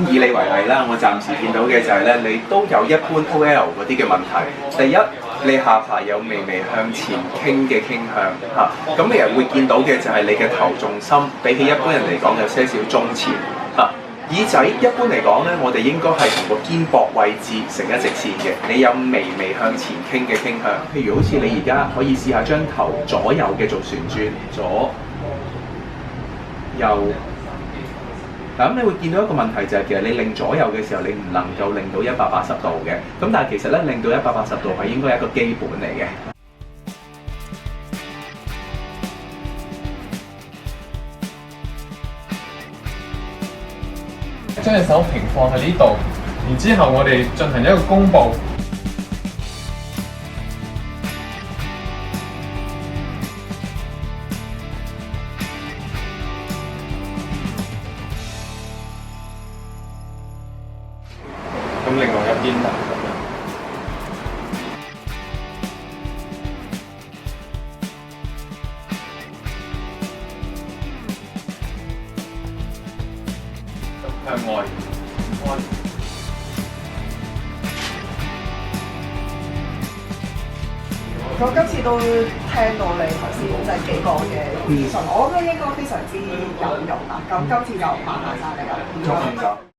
以你為例啦，我暫時見到嘅就係咧，你都有一般 OL 嗰啲嘅問題。第一，你下巴有微微向前傾嘅傾向嚇，咁你又會見到嘅就係你嘅頭重心比起一般人嚟講有些少中前嚇。耳仔一般嚟講咧，我哋應該係同個肩膊位置成一直線嘅。你有微微向前傾嘅傾向，譬如好似你而家可以試下將頭左右嘅做旋轉，左右。咁你會見到一個問題就係其實你擰左右嘅時候，你唔能夠擰到180度嘅。咁但係其實咧，擰到180度係應該係一個基本嚟嘅。將隻手平放喺呢度，然之後我哋進行一個弓步。咁另外一邊向外開。我今次都聽到你頭先即係幾個嘅資訊，我覺得應該非常之有用啦。咁今次就麻煩晒你啦。